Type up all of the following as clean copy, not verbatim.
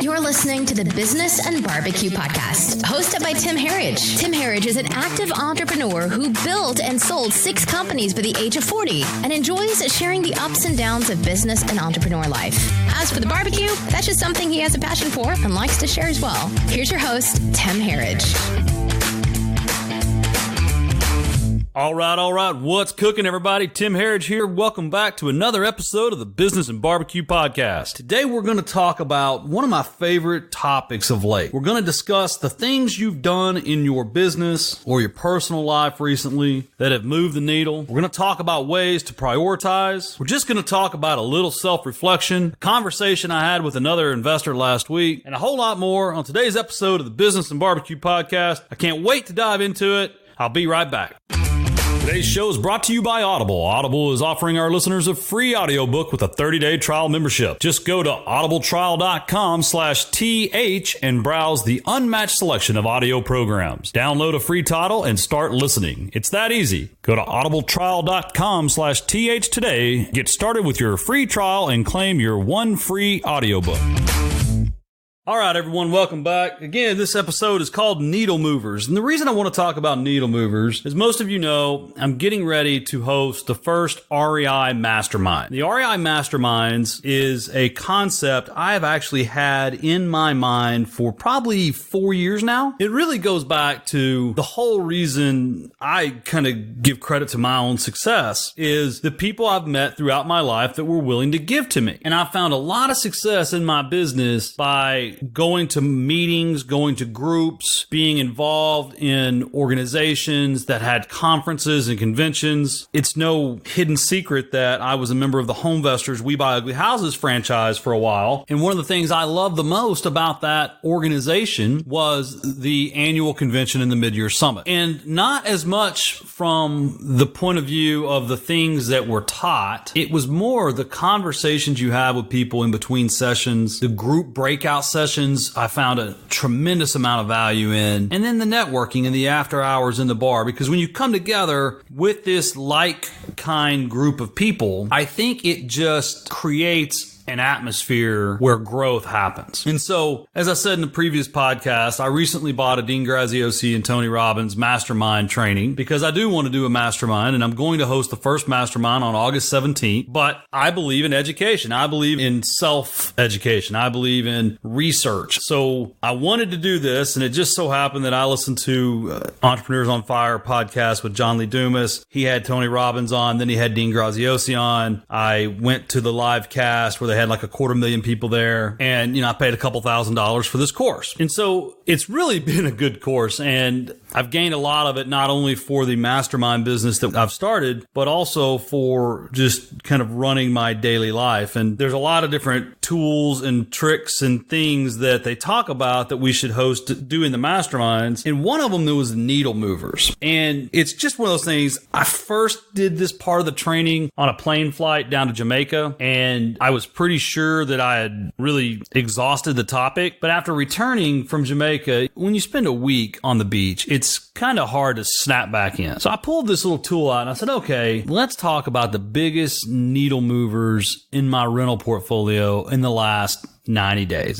You're listening to the Business and BBQ Podcast, hosted by Tim Harridge. Tim Harridge is an active entrepreneur who built and sold 6 companies by the age of 40 and enjoys sharing the ups and downs of business and entrepreneur life. As for the barbecue, that's just something he has a passion for and likes to share as well. Here's your host, Tim Harridge. All right. What's cooking, everybody? Tim Harridge here. Welcome back to another episode of the Business and BBQ Podcast. Today, we're going to talk about one of my favorite topics of late. We're going to discuss the things you've done in your business or your personal life recently that have moved the needle. We're going to talk about ways to prioritize. We're just going to talk about a little self-reflection, a conversation I had with another investor last week, and a whole lot more on today's episode of the Business and BBQ Podcast. I can't wait to dive into it. I'll be right back. Today's show is brought to you by Audible. Audible is offering our listeners a free audiobook with a 30-day trial membership. Just go to audibletrial.com/TH and browse the unmatched selection of audio programs. Download a free title and start listening. It's that easy. Go to audibletrial.com/TH today. Get started with your free trial and claim your one free audiobook. All right, everyone, welcome back. Again, this episode is called Needle Movers. And the reason I want to talk about needle movers is most of you know I'm getting ready to host the first REI Mastermind. The REI Masterminds is a concept I have actually had in my mind for probably 4 years now. It really goes back to the whole reason I kind of give credit to my own success is the people I've met throughout my life that were willing to give to me. And I found a lot of success in my business by going to meetings, going to groups, being involved in organizations that had conferences and conventions. It's no hidden secret that I was a member of the Homevestors We Buy Ugly Houses franchise for a while. And one of the things I loved the most about that organization was the annual convention and the mid-year summit. And not as much from the point of view of the things that were taught. It was more the conversations you have with people in between sessions, the group breakout sessions I found a tremendous amount of value in, and then the networking and the after hours in the bar, because when you come together with this like-kind group of people, I think it just creates an atmosphere where growth happens. And so, as I said in the previous podcast, I recently bought a Dean Graziosi and Tony Robbins Mastermind training because I do want to do a mastermind, and I'm going to host the first mastermind on August 17th. But I believe in education. I believe in self-education. I believe in research. So I wanted to do this, and it just so happened that I listened to Entrepreneurs on Fire podcast with John Lee Dumas. He had Tony Robbins on, then he had Dean Graziosi on. I went to the live cast where they had like 250,000 people there. And, I paid a couple $1,000s for this course. And so it's really been a good course. And I've gained a lot of it, not only for the mastermind business that I've started, but also for just kind of running my daily life. And there's a lot of different tools and tricks and things that they talk about that we should do in the masterminds. And one of them, there was needle movers. And it's just one of those things. I first did this part of the training on a plane flight down to Jamaica, and I was pretty sure that I had really exhausted the topic. But after returning from Jamaica, when you spend a week on the beach, it's kind of hard to snap back in. So I pulled this little tool out and I said, okay, let's talk about the biggest needle movers in my rental portfolio in the last 90 days,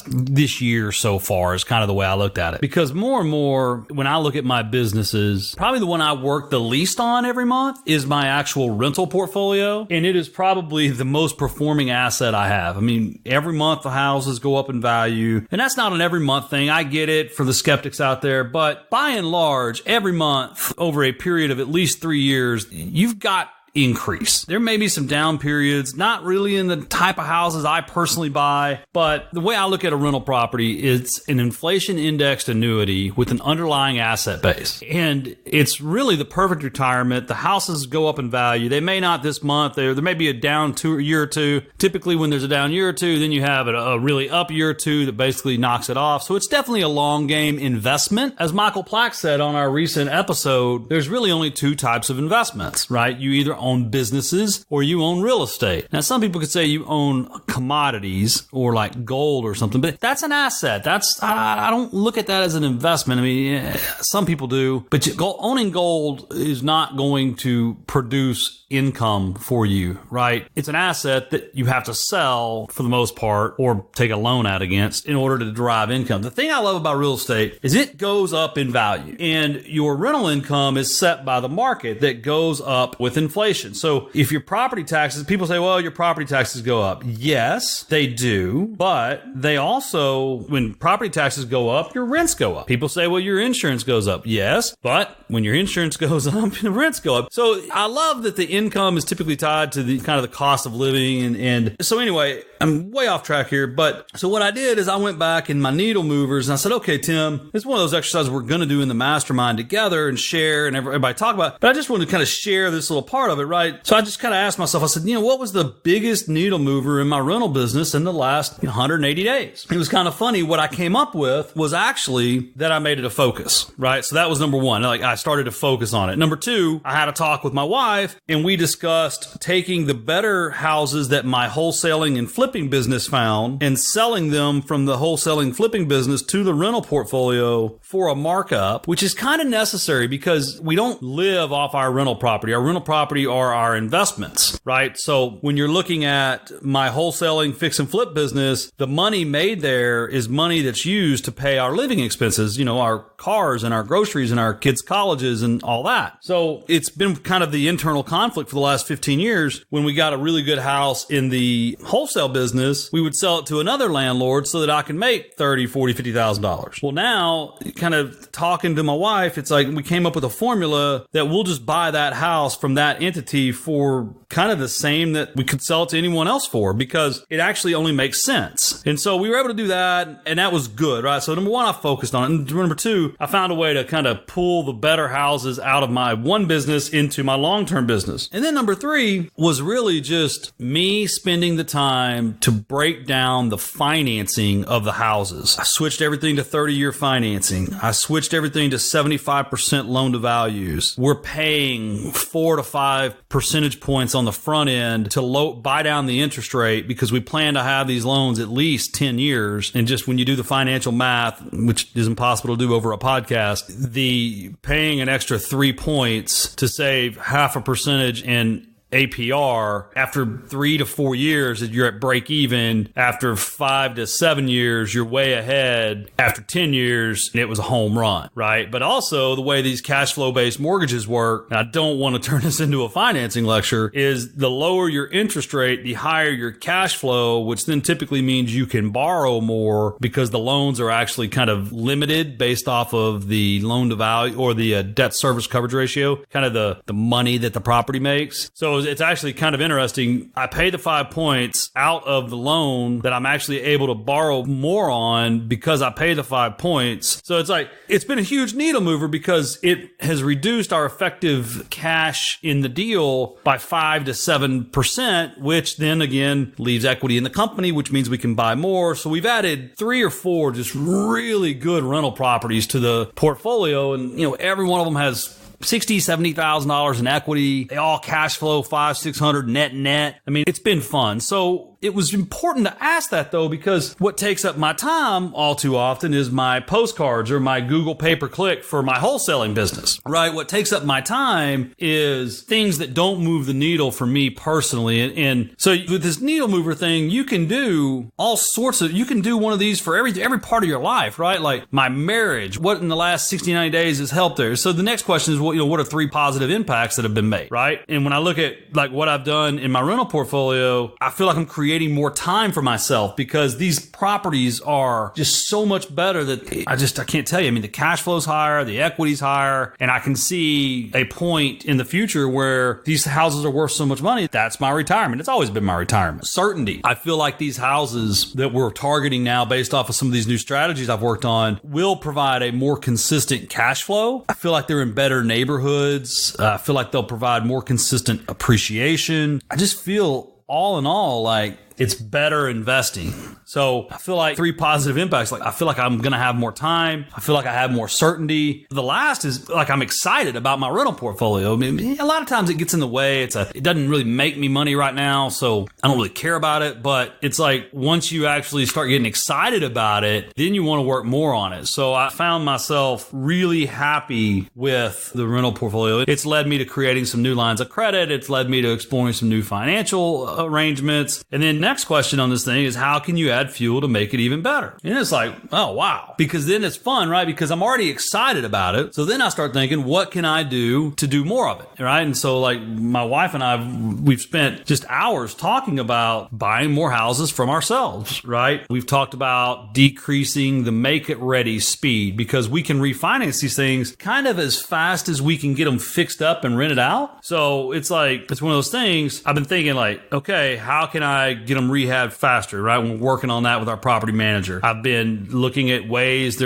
this year so far is kind of the way I looked at it. Because more and more, when I look at my businesses, probably the one I work the least on every month is my actual rental portfolio. And it is probably the most performing asset I have. I mean, every month the houses go up in value. And that's not an every month thing. I get it for the skeptics out there. But by and large, every month over a period of at least 3 years, you've got increase. There may be some down periods, not really in the type of houses I personally buy, but the way I look at a rental property, it's an inflation indexed annuity with an underlying asset base. And it's really the perfect retirement. The houses go up in value. They may not this month. There may be a down year or two. Typically when there's a down year or two, then you have a really up year or two that basically knocks it off. So it's definitely a long game investment. As Michael Plack said on our recent episode, there's really only 2 types of investments, right? You either own businesses or you own real estate. Now, some people could say you own commodities or like gold or something, but that's an asset. I don't look at that as an investment. I mean, some people do, but owning gold is not going to produce income for you, right? It's an asset that you have to sell for the most part or take a loan out against in order to derive income. The thing I love about real estate is it goes up in value, and your rental income is set by the market that goes up with inflation. So if your property taxes, people say, well, your property taxes go up. Yes, they do, but they also, when property taxes go up, your rents go up. People say, well, your insurance goes up. Yes, but when your insurance goes up, the rents go up. So I love that the income is typically tied to the kind of the cost of living. And so anyway, I'm way off track here. But so what I did is I went back in my needle movers and I said, okay, Tim, it's one of those exercises we're going to do in the mastermind together and share and everybody talk about. But I just wanted to kind of share this little part of it, right? So I just kind of asked myself, I said, what was the biggest needle mover in my rental business in the last 180 days? It was kind of funny. What I came up with was actually that I made it a focus, right? So that was number one. Like I started to focus on it. Number two, I had a talk with my wife and we discussed taking the better houses that my wholesaling and flipping business found and selling them from the wholesaling flipping business to the rental portfolio for a markup, which is kind of necessary because we don't live off our rental property. Our rental property are our investments, right? So when you're looking at my wholesaling fix and flip business, the money made there is money that's used to pay our living expenses, our cars and our groceries and our kids' colleges and all that. So it's been kind of the internal conflict for the last 15 years. When we got a really good house in the wholesale business, we would sell it to another landlord so that I can make $30,000, $40,000, $50,000. Well, now kind of talking to my wife, it's like we came up with a formula that we'll just buy that house from that entity for kind of the same that we could sell it to anyone else for because it actually only makes sense. And so we were able to do that, and that was good, right? So number one, I focused on it. And number two, I found a way to kind of pull the better houses out of my one business into my long-term business. And then number three was really just me spending the time to break down the financing of the houses. I switched everything to 30-year financing. I switched everything to 75% loan to values. We're paying 4 to 5 percentage points on the front end to buy down the interest rate because we plan to have these loans at least 10 years. And just when you do the financial math, which is impossible to do over a podcast, the paying an extra 3 points to save half a percentage in APR after 3 to 4 years, you're at break even. After 5 to 7 years, you're way ahead. After 10 years, it was a home run, right? But also the way these cash flow based mortgages work, and I don't want to turn this into a financing lecture, is the lower your interest rate, the higher your cash flow, which then typically means you can borrow more because the loans are actually kind of limited based off of the loan to value or the debt service coverage ratio, kind of the money that the property makes. So it's actually kind of interesting. I pay the 5 points out of the loan that I'm actually able to borrow more on because I pay the 5 points. So it's like, it's been a huge needle mover because it has reduced our effective cash in the deal by 5 to 7%, which then again leaves equity in the company, which means we can buy more. So we've added 3 or 4 just really good rental properties to the portfolio. And, every one of them has $60,000, $70,000 in equity. They all cash flow $500, $600 net. I mean, it's been fun. So it was important to ask that though, because what takes up my time all too often is my postcards or my Google pay-per-click for my wholesaling business, right? What takes up my time is things that don't move the needle for me personally. And so with this needle mover thing, you can do all sorts of, you can do one of these for every part of your life, right? Like my marriage, what in the last 60, 90 days has helped there? So the next question is, what are 3 positive impacts that have been made, right? And when I look at like what I've done in my rental portfolio, I feel like I'm creating more time for myself because these properties are just so much better that I can't tell you. I mean, the cash flow's higher, the equity's higher, and I can see a point in the future where these houses are worth so much money. That's my retirement. It's always been my retirement. Certainty. I feel like these houses that we're targeting now based off of some of these new strategies I've worked on will provide a more consistent cash flow. I feel like they're in better neighborhoods. I feel like they'll provide more consistent appreciation. I just feel all in all like it's better investing. So I feel like 3 positive impacts. Like I feel like I'm going to have more time. I feel like I have more certainty. The last is like I'm excited about my rental portfolio. I mean, a lot of times it gets in the way. It doesn't really make me money right now, so I don't really care about it. But it's like once you actually start getting excited about it, then you want to work more on it. So I found myself really happy with the rental portfolio. It's led me to creating some new lines of credit. It's led me to exploring some new financial arrangements. And then next question on this thing is how can you add fuel to make it even better? And it's like, oh, wow. Because then it's fun, right? Because I'm already excited about it. So then I start thinking, what can I do to do more of it? Right. And so like my wife and I, we've spent just hours talking about buying more houses from ourselves, right? We've talked about decreasing the make it ready speed because we can refinance these things kind of as fast as we can get them fixed up and rented out. So it's like, it's one of those things I've been thinking like, okay, how can I get them rehabbed faster, right? We're working on that with our property manager. I've been looking at ways.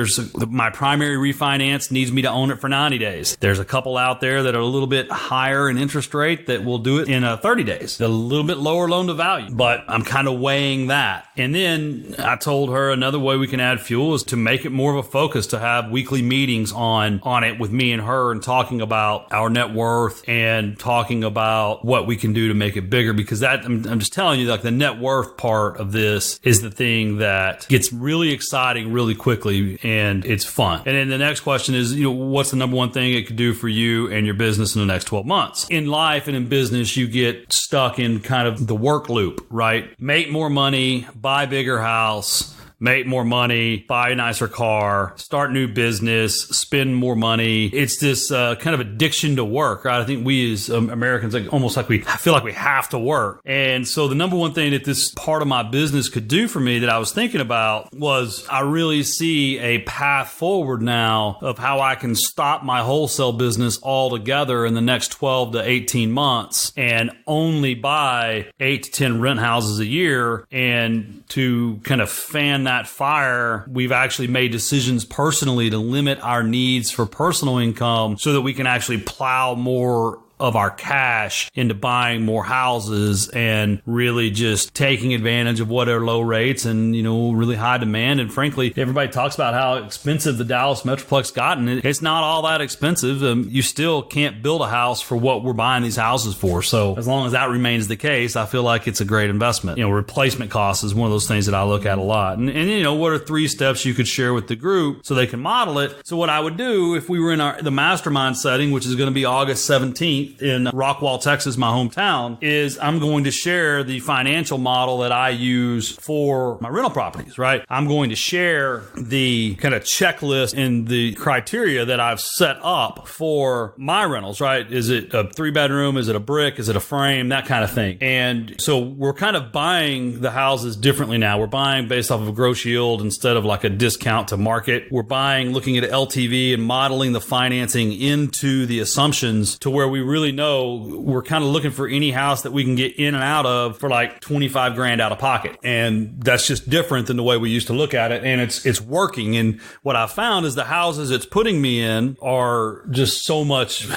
My primary refinance needs me to own it for 90 days. There's a couple out there that are a little bit higher in interest rate that will do it in 30 days. A little bit lower loan to value, but I'm kind of weighing that. And then I told her another way we can add fuel is to make it more of a focus, to have weekly meetings on it with me and her and talking about our net worth and talking about what we can do to make it bigger. Because that, I'm just telling you, like the net worth part of this is the thing that gets really exciting really quickly and it's fun. And then the next question is, what's the number one thing it could do for you and your business in the next 12 months? In life and in business, you get stuck in kind of the work loop, right? Make more money, buy a bigger house, make more money, buy a nicer car, start new business, spend more money. It's this kind of addiction to work, right? I think we as Americans, I feel like we have to work. And so the number one thing that this part of my business could do for me that I was thinking about was I really see a path forward now of how I can stop my wholesale business altogether in the next 12 to 18 months and only buy 8 to 10 rent houses a year. And to kind of fan that fire, we've actually made decisions personally to limit our needs for personal income so that we can actually plow more of our cash into buying more houses and really just taking advantage of what are low rates and, really high demand. And frankly, everybody talks about how expensive the Dallas Metroplex gotten. It's not all that expensive. You still can't build a house for what we're buying these houses for. So as long as that remains the case, I feel like it's a great investment. Replacement cost is one of those things that I look at a lot. And what are 3 steps you could share with the group so they can model it? So what I would do if we were in the Mastermind setting, which is going to be August 17th, in Rockwall, Texas, my hometown, is I'm going to share the financial model that I use for my rental properties, right? I'm going to share the kind of checklist and the criteria that I've set up for my rentals, right? Is it a 3-bedroom? Is it a brick? Is it a frame? That kind of thing. And so we're kind of buying the houses differently now. We're buying based off of a gross yield instead of like a discount to market. We're buying looking at LTV and modeling the financing into the assumptions to where we really know we're kind of looking for any house that we can get in and out of for like 25 grand out of pocket. And that's just different than the way we used to look at it. And it's working. And what I found is the houses it's putting me in are just so much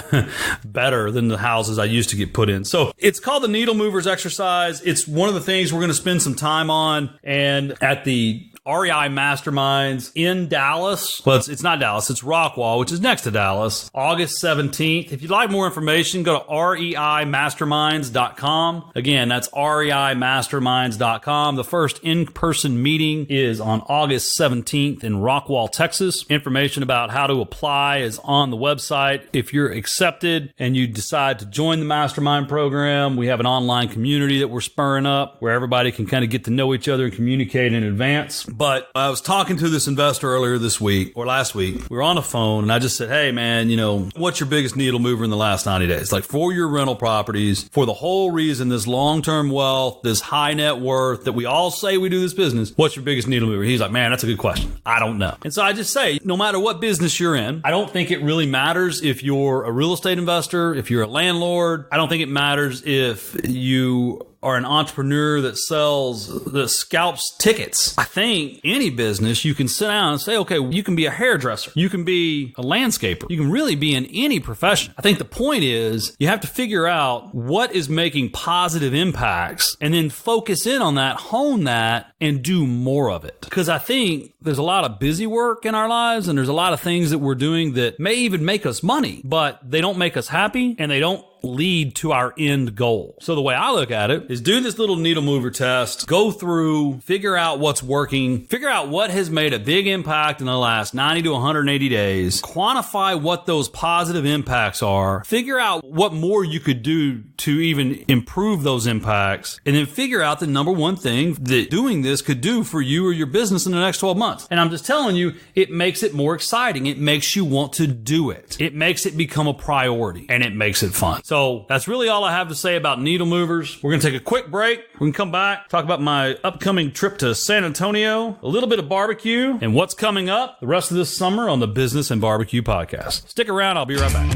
better than the houses I used to get put in. So it's called the Needle Movers exercise. It's one of the things we're going to spend some time on. And at the REI Masterminds in Dallas. Well, it's not Dallas, it's Rockwall, which is next to Dallas, August 17th. If you'd like more information, go to reimasterminds.com. Again, that's reimasterminds.com. The first in-person meeting is on August 17th in Rockwall, Texas. Information about how to apply is on the website. If you're accepted and you decide to join the Mastermind program, we have an online community that we're spurring up where everybody can kind of get to know each other and communicate in advance. But I was talking to this investor earlier this week or last week. We were on the phone and I just said, hey man, what's your biggest needle mover in the last 90 days? Like for your rental properties, for the whole reason, this long-term wealth, this high net worth that we all say we do this business, what's your biggest needle mover? He's like, man, that's a good question. I don't know. And so I just say, no matter what business you're in, I don't think it really matters if you're a real estate investor, if you're a landlord. I don't think it matters if you are an entrepreneur that scalps tickets. I think any business, you can sit down and say, okay, you can be a hairdresser. You can be a landscaper. You can really be in any profession. I think the point is you have to figure out what is making positive impacts and then focus in on that, hone that, and do more of it. Because I think there's a lot of busy work in our lives and there's a lot of things that we're doing that may even make us money, but they don't make us happy and they don't lead to our end goal. So the way I look at it is do this little needle mover test, go through, figure out what's working, figure out what has made a big impact in the last 90 to 180 days, quantify what those positive impacts are, figure out what more you could do to even improve those impacts, and then figure out the number one thing that doing this could do for you or your business in the next 12 months. And I'm just telling you, it makes it more exciting. It makes you want to do it. It makes it become a priority and it makes it fun. So that's really all I have to say about needle movers. We're going to take a quick break. We can come back, talk about my upcoming trip to San Antonio, a little bit of barbecue, and what's coming up the rest of this summer on the Business and BBQ Podcast. Stick around. I'll be right back.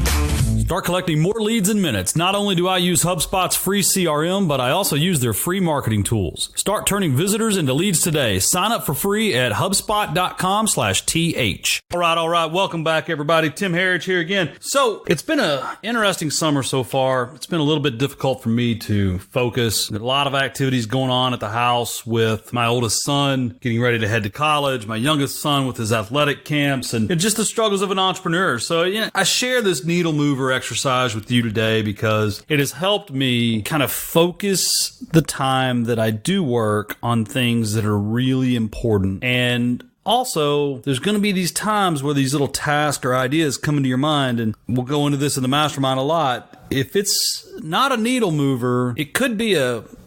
Start collecting more leads in minutes. Not only do I use HubSpot's free CRM, but I also use their free marketing tools. Start turning visitors into leads today. Sign up for free at HubSpot.com/TH. All right. Welcome back, everybody. Tim Harridge here again. So it's been an interesting summer so far. It's been a little bit difficult for me to focus. There's a lot of activities going on at the house with my oldest son getting ready to head to college, my youngest son with his athletic camps, and just the struggles of an entrepreneur. So, I share this needle mover exercise with you today because it has helped me kind of focus the time that I do work on things that are really important. And also, there's going to be these times where these little tasks or ideas come into your mind, and we'll go into this in the mastermind a lot. If it's not a needle mover, it could be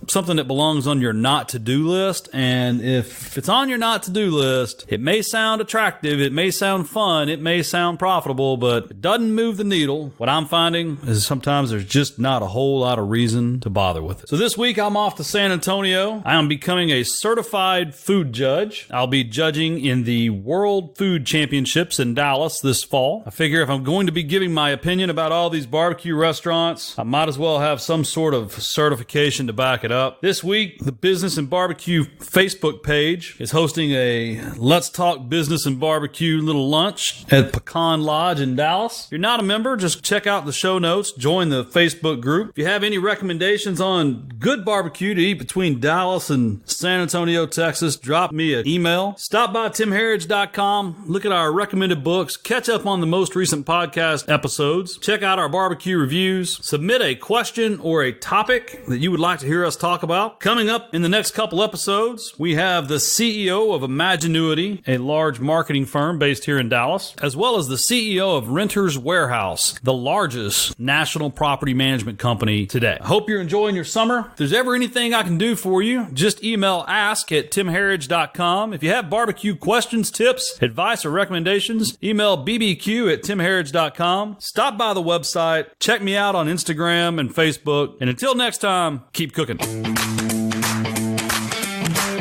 something that belongs on your not to-do list. And if it's on your not to-do list, it may sound attractive, it may sound fun, it may sound profitable, but it doesn't move the needle. What I'm finding is sometimes there's just not a whole lot of reason to bother with it. So this week I'm off to San Antonio. I am becoming a certified food judge. I'll be judging in the World Food Championships in Dallas this fall. I figure if I'm going to be giving my opinion about all these barbecue restaurants, I might as well have some sort of certification to back it up. This week, the Business and BBQ Facebook page is hosting a Let's Talk Business and Barbecue little lunch at Pecan Lodge in Dallas. If you're not a member, just check out the show notes, join the Facebook group. If you have any recommendations on good barbecue to eat between Dallas and San Antonio, Texas, drop me an email. Stop by timharridge.com, look at our recommended books, catch up on the most recent podcast episodes, check out our barbecue reviews, submit a question or a topic that you would like to hear us talk about. Coming up in the next couple episodes, we have the CEO of Imaginuity, a large marketing firm based here in Dallas, as well as the CEO of Renters Warehouse, the largest national property management company today. I hope you're enjoying your summer. If there's ever anything I can do for you, just email ask@timharridge.com. If you have barbecue questions, tips, advice, or recommendations, email bbq@timharridge.com. Stop by the website, check me out on Instagram and Facebook, and until next time, keep cooking.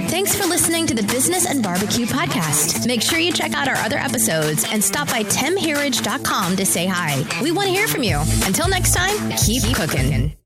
Thanks for listening to the Business and BBQ Podcast. Make sure you check out our other episodes and stop by timharridge.com to say hi. We want to hear from you. Until next time, keep cooking.